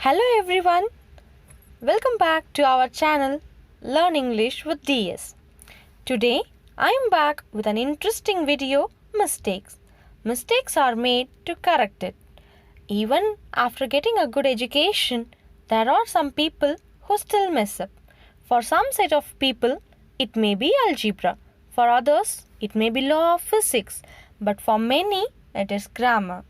Hello everyone, welcome back to our channel Learn English with DS. Today I am back with an interesting video, mistakes. Mistakes are made to correct it. Even after getting a good education, there are some people who still mess up. For some set of people, it may be algebra. For others, it may be law of physics. But for many, it is grammar.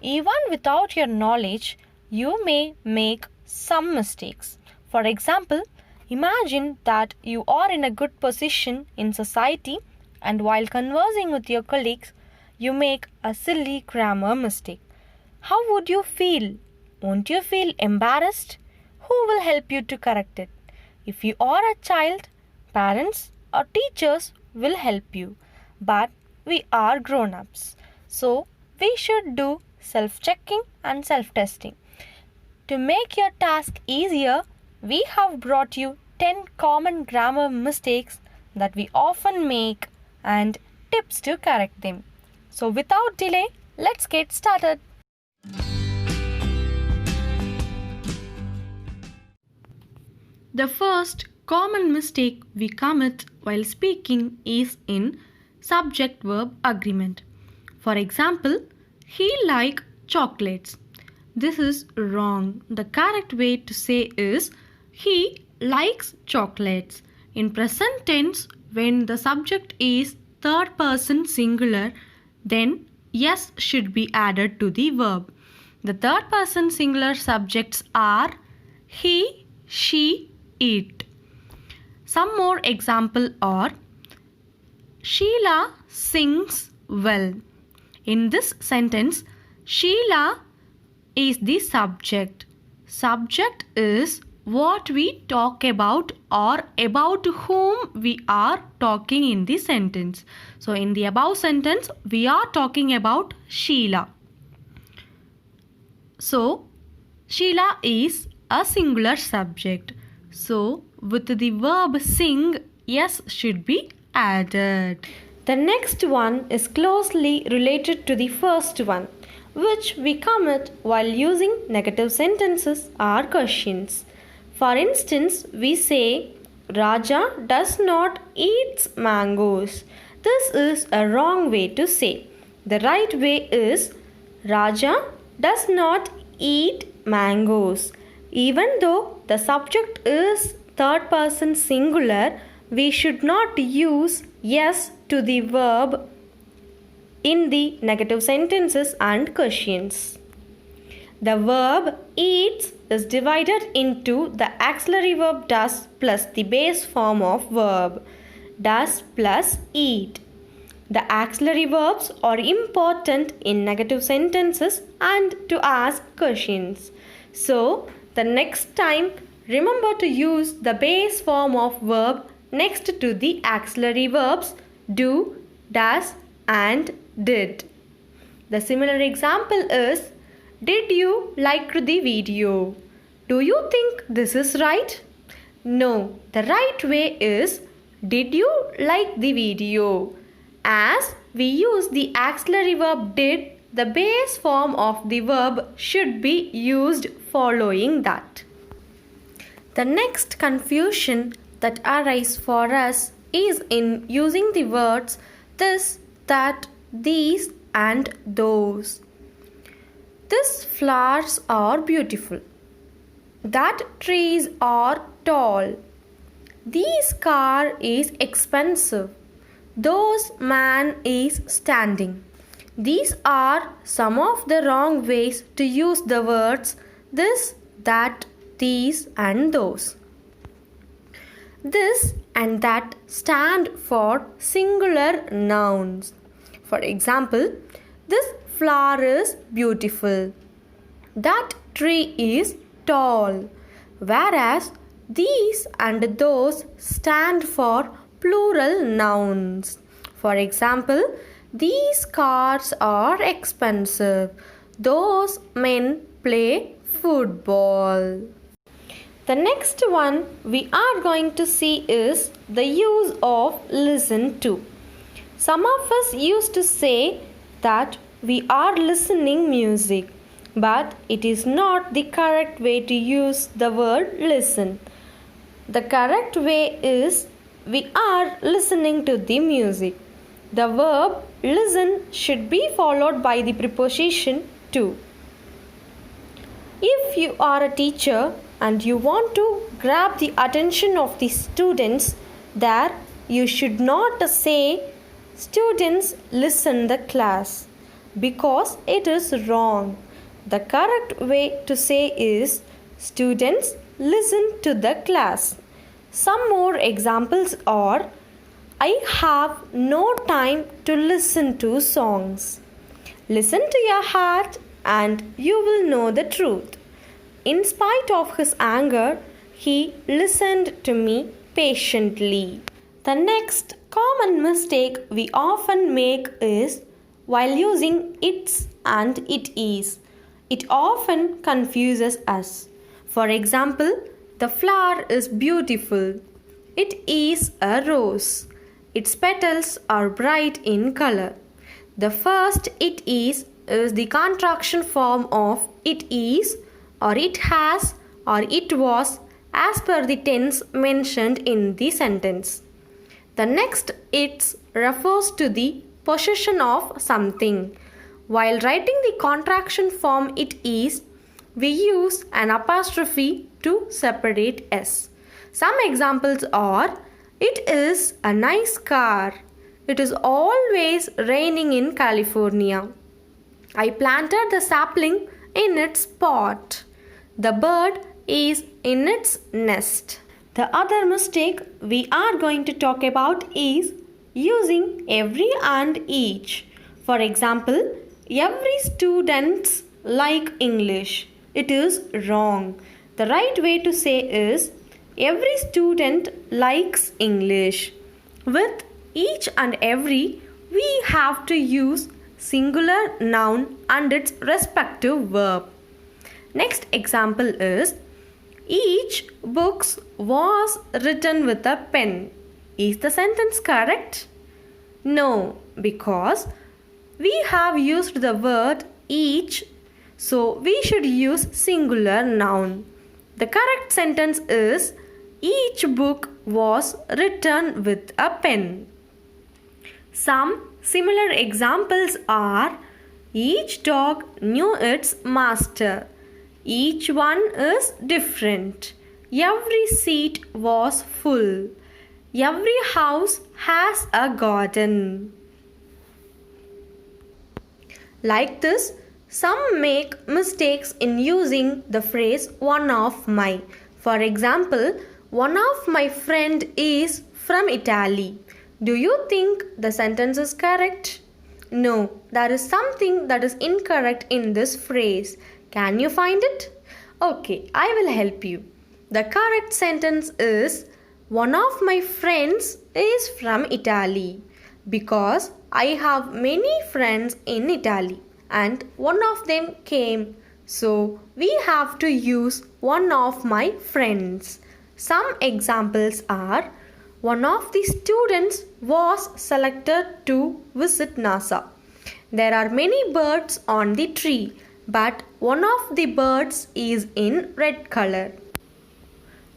Even without your knowledge, you may make some mistakes. For example, imagine that you are in a good position in society and while conversing with your colleagues, you make a silly grammar mistake. How would you feel? Won't you feel embarrassed? Who will help you to correct it? If you are a child, parents or teachers will help you. But we are grown-ups. So we should do self-checking and self-testing. To make your task easier, we have brought you 10 common grammar mistakes that we often make and tips to correct them. So without delay, let's get started. The first common mistake we commit while speaking is in subject-verb agreement. For example, he likes chocolates. This is wrong. The correct way to say is he likes chocolates. In present tense, when the subject is third person singular, then yes should be added to the verb. The third person singular subjects are he, she, it. Some more example are Sheila sings well. In this sentence, Sheila is the subject. Subject is what we talk about or about whom we are talking in the sentence. So in the above sentence, we are talking about Sheila. So Sheila is a singular subject. So with the verb sing, yes should be added. The next one is closely related to the first one, which we commit while using negative sentences or questions. For instance, we say, Raja does not eat mangoes. This is a wrong way to say. The right way is, Raja does not eat mangoes. Even though the subject is third person singular, we should not use yes to the verb in the negative sentences and questions. The verb eats is divided into the auxiliary verb does plus the base form of verb does plus eat. The auxiliary verbs are important in negative sentences and to ask questions. So, the next time, remember to use the base form of verb next to the auxiliary verbs do, does and did. The similar example is, did you like the video? Do you think this is right? No, the right way is, did you like the video? As we use the auxiliary verb did, the base form of the verb should be used following that. The next confusion that arises for us is in using the words this, that, these and those. These flowers are beautiful. That trees are tall. This car is expensive. Those man is standing. These are some of the wrong ways to use the words this, that, these and those. This and that stand for singular nouns. For example, this flower is beautiful. That tree is tall. Whereas these and those stand for plural nouns. For example, these cars are expensive. Those men play football. The next one we are going to see is the use of listen to. Some of us used to say that we are listening music. But it is not the correct way to use the word listen. The correct way is we are listening to the music. The verb listen should be followed by the preposition to. If you are a teacher and you want to grab the attention of the students, there you should not say students listen the class because it is wrong. The correct way to say is students listen to the class. Some more examples are I have no time to listen to songs. Listen to your heart and you will know the truth. In spite of his anger, he listened to me patiently. The next common mistake we often make is while using its and it is. It often confuses us. For example, the flower is beautiful. It is a rose. Its petals are bright in color. The first it is the contraction form of it is or it has or it was as per the tense mentioned in the sentence. The next its refers to the possession of something. While writing the contraction form it is, we use an apostrophe to separate s. Some examples are it is a nice car. It is always raining in California. I planted the sapling in its pot. The bird is in its nest. The other mistake we are going to talk about is using every and each. For example, every student like English. It is wrong. The right way to say is every student likes English. With each and every, we have to use singular noun and its respective verb. Next example is each book was written with a pen. Is the sentence correct? No, because we have used the word each, so we should use singular noun. The correct sentence is each book was written with a pen. Some similar examples are each dog knew its master. Each one is different. Every seat was full. Every house has a garden. Like this, some make mistakes in using the phrase one of my. For example, one of my friend is from Italy. Do you think the sentence is correct? No, there is something that is incorrect in this phrase. Can you find it? Okay, I will help you. The correct sentence is one of my friends is from Italy because I have many friends in Italy and one of them came. So we have to use one of my friends. Some examples are one of the students was selected to visit NASA. There are many birds on the tree, but one of the birds is in red color.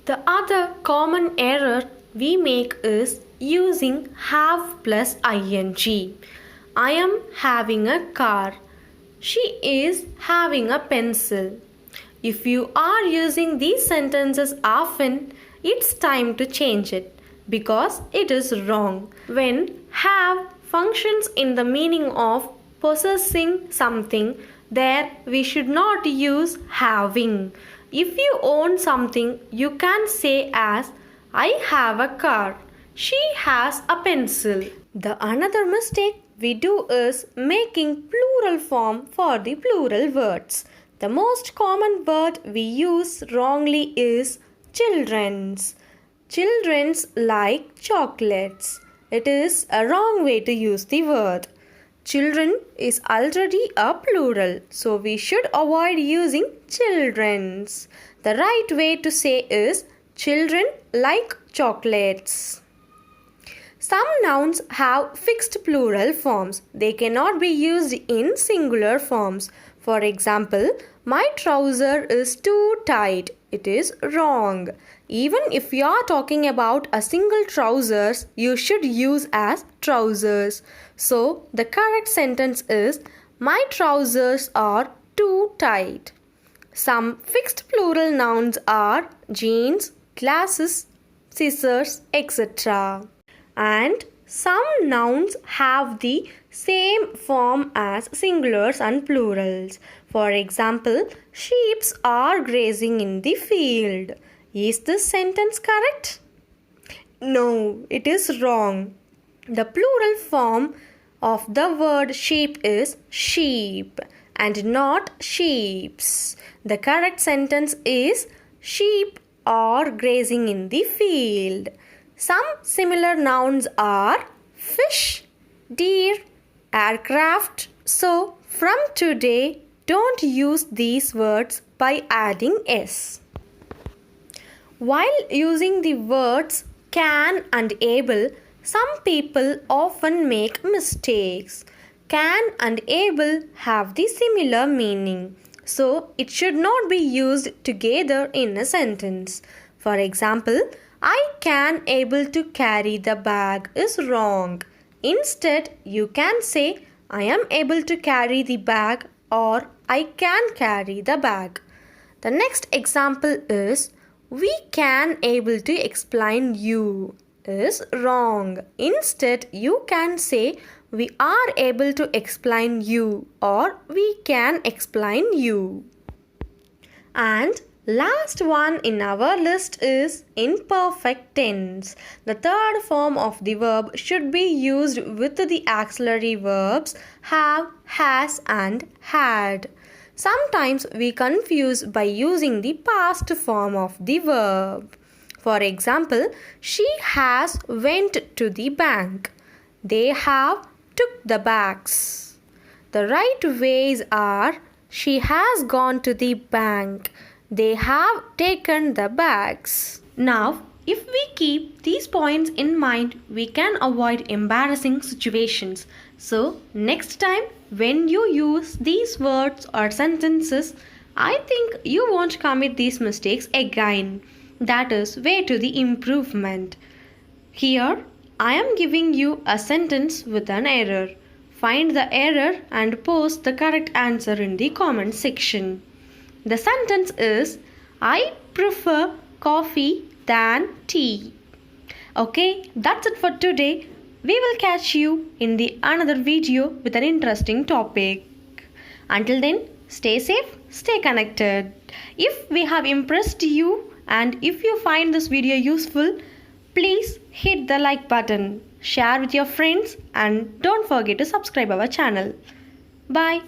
The other common error we make is using have plus ing. I am having a car. She is having a pencil. If you are using these sentences often, it's time to change it because it is wrong. When have functions in the meaning of possessing something, there we should not use having. If you own something, you can say as I have a car. She has a pencil. The another mistake we do is making plural form for the plural words. The most common word we use wrongly is children's. Children's like chocolates. It is a wrong way to use the word. Children is already a plural, so we should avoid using children's. The right way to say is children like chocolates. Some nouns have fixed plural forms. They cannot be used in singular forms. For example, my trouser is too tight. It is wrong. Even if you are talking about a single trousers, you should use as trousers. So, the correct sentence is, my trousers are too tight. Some fixed plural nouns are jeans, glasses, scissors, etc. And some nouns have the same form as singulars and plurals. For example, sheep are grazing in the field. Is this sentence correct? No, it is wrong. The plural form of the word sheep is sheep and not sheeps. The correct sentence is, sheep are grazing in the field. Some similar nouns are fish, deer, aircraft. So, from today, don't use these words by adding s. While using the words can and able, some people often make mistakes. Can and able have the similar meaning, so it should not be used together in a sentence. For example, I can able to carry the bag is wrong. Instead, you can say, I am able to carry the bag or I can carry the bag. The next example is, we can able to explain you is wrong. Instead, you can say, we are able to explain you or we can explain you. And last one in our list is imperfect tense. The third form of the verb should be used with the auxiliary verbs have, has and had. Sometimes we confuse by using the past form of the verb. For example, she has went to the bank. They have took the bags. The right ways are, she has gone to the bank. They have taken the bags. Now, if we keep these points in mind, we can avoid embarrassing situations. So, next time when you use these words or sentences, I think you won't commit these mistakes again. That is way to the improvement. Here, I am giving you a sentence with an error. Find the error and post the correct answer in the comment section. The sentence is, I prefer coffee than tea. Okay, that's it for today. We will catch you in the another video with an interesting topic. Until then, stay safe, stay connected. If we have impressed you and if you find this video useful, please hit the like button, share with your friends and don't forget to subscribe our channel. Bye.